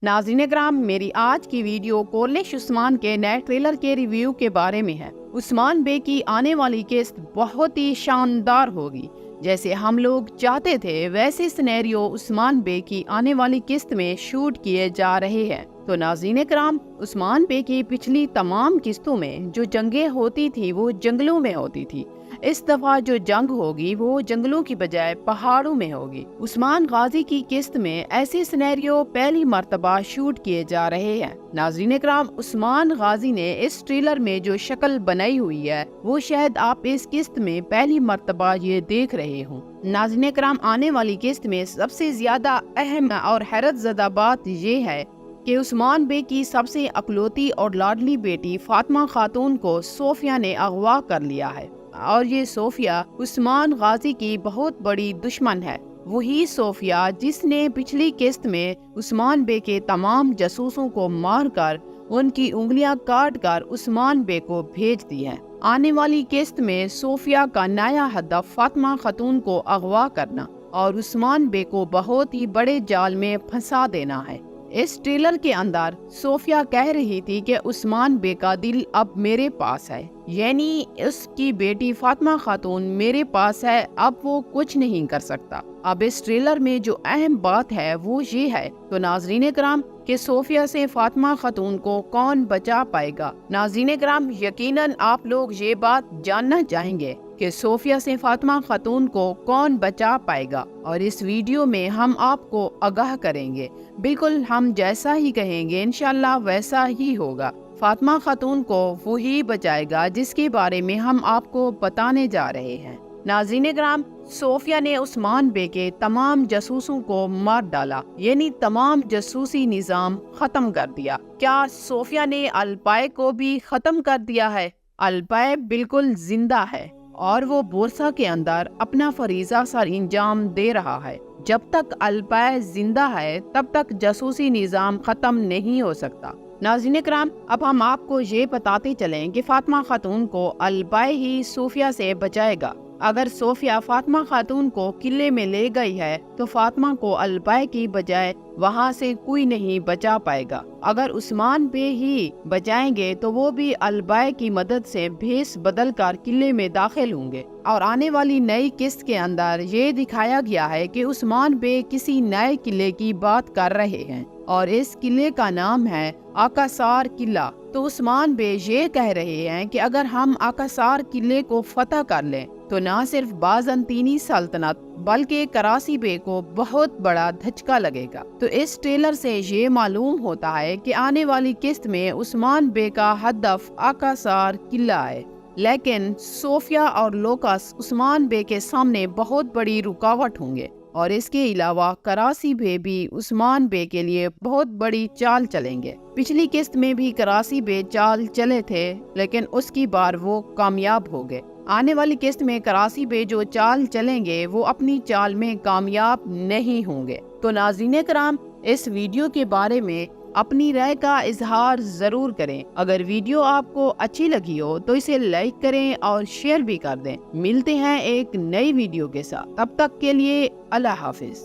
नाज़रीन इकराम, मेरी आज की वीडियो कोर्निश उस्मान के नए ट्रेलर के रिव्यू के बारे में है। उस्मान बे की आने वाली किस्त बहुत ही शानदार होगी। जैसे हम लोग चाहते थे वैसे सिनेरियो उस्मान बे की आने वाली किस्त में शूट किए जा रहे हैं। तो नाज़रीन इकराम, उस्मान बे की पिछली तमाम किस्तों में जो जंगें होती थी वो जंगलों में होती थी। इस दफा जो जंग होगी वो जंगलों की बजाय पहाड़ों में होगी। उस्मान गाजी की किस्त में ऐसे सिनेरियो पहली मर्तबा शूट किए जा रहे हैं। नाज़रीन इकराम, उस्मान गाजी ने इस ट्रेलर में जो शक्ल बनाई हुई है वो शायद आप इस किस्त में पहली मर्तबा ये देख रहे हो। नाज़रीन इकराम, आने वाली किस्त में सबसे ज्यादा अहम और हैरत ज़दा बात ये है कि उस्मान बे की सबसे अकलौती और लाडली बेटी फातिमा खातून को सोफिया ने अगवा कर लिया है। और ये सोफिया उस्मान गाजी की बहुत बड़ी दुश्मन है। वही सोफिया जिसने पिछली किस्त में उस्मान बे के तमाम जासूसों को मारकर उनकी उंगलियां काट कर उस्मान बे को भेज दी है। आने वाली किस्त में सोफिया का नया हदफ फातिमा खातून को अगवा करना और उस्मान बे को बहुत ही बड़े जाल में फंसा देना है। इस ट्रेलर के अंदर सोफिया कह रही थी कि उस्मान बे का दिल अब मेरे पास है, यानी उसकी बेटी फातिमा खातून मेरे पास है, अब वो कुछ नहीं कर सकता। अब इस ट्रेलर में जो अहम बात है वो ये है तो नाज़रीन इकराम कि सोफिया से फातिमा खातून को कौन बचा पाएगा। नाज़रीन इकराम, यकीनन आप लोग ये बात जानना चाहेंगे कि सोफिया से फातिमा खातून को कौन बचा पाएगा, और इस वीडियो में हम आपको आगाह करेंगे। बिल्कुल हम जैसा ही कहेंगे इंशाल्लाह वैसा ही होगा। फातिमा खातून को वही बचाएगा जिसके बारे में हम आपको बताने जा रहे हैं। नाज़रीन इकराम, सोफिया ने उस्मान बे के तमाम जासूसों को मार डाला, यानी तमाम जासूसी निज़ाम खत्म कर दिया। क्या सोफिया ने अलपाय को भी खत्म कर दिया है? अलपाय बिल्कुल जिंदा है और वो बोरसा के अंदर अपना फरीजा सर अंजाम दे रहा है। जब तक अलपाय जिंदा है तब तक जासूसी निज़ाम खत्म नहीं हो सकता। नाज़रीन इकराम, अब हम आपको ये बताते चलें कि फातिमा खातून को अलपाय ही सोफिया से बचाएगा। अगर सोफिया फातिमा खातून को किले में ले गई है तो फातिमा को अलपाय की बजाय वहाँ से कोई नहीं बचा पाएगा। अगर उस्मान बे ही बचाएंगे तो वो भी अलबाय की मदद से भेस बदल कर किले में दाखिल होंगे। और आने वाली नई किस्त के अंदर ये दिखाया गया है कि उस्मान बे किसी नए किले की बात कर रहे हैं और इस किले का नाम है आकासार किला। तो उस्मान बे ये कह रहे हैं कि अगर हम आकासार किले को फतह कर लें तो न सिर्फ बाज़ंतीनी सल्तनत बल्कि करासी बे को बहुत बड़ा धचका लगेगा। तो इस ट्रेलर से ये मालूम होता है कि आने वाली किस्त में उस्मान बे का हदफ आकासार किला है, लेकिन सोफिया और लोकस उस्मान बे के सामने बहुत बड़ी रुकावट होंगे। और इसके अलावा करासी बे भी उस्मान बे के लिए बहुत बड़ी चाल चलेंगे। पिछली किस्त में भी करासी बे चाल चले थे, लेकिन उसकी बार वो कामयाब हो गए। आने वाली किस्त में करासी बे जो चाल चलेंगे वो अपनी चाल में कामयाब नहीं होंगे। तो नाज़रीन इकराम, इस वीडियो के बारे में अपनी राय का इजहार जरूर करें। अगर वीडियो आपको अच्छी लगी हो तो इसे लाइक करें और शेयर भी कर दें। मिलते हैं एक नई वीडियो के साथ, तब तक के लिए अल्लाह हाफिज।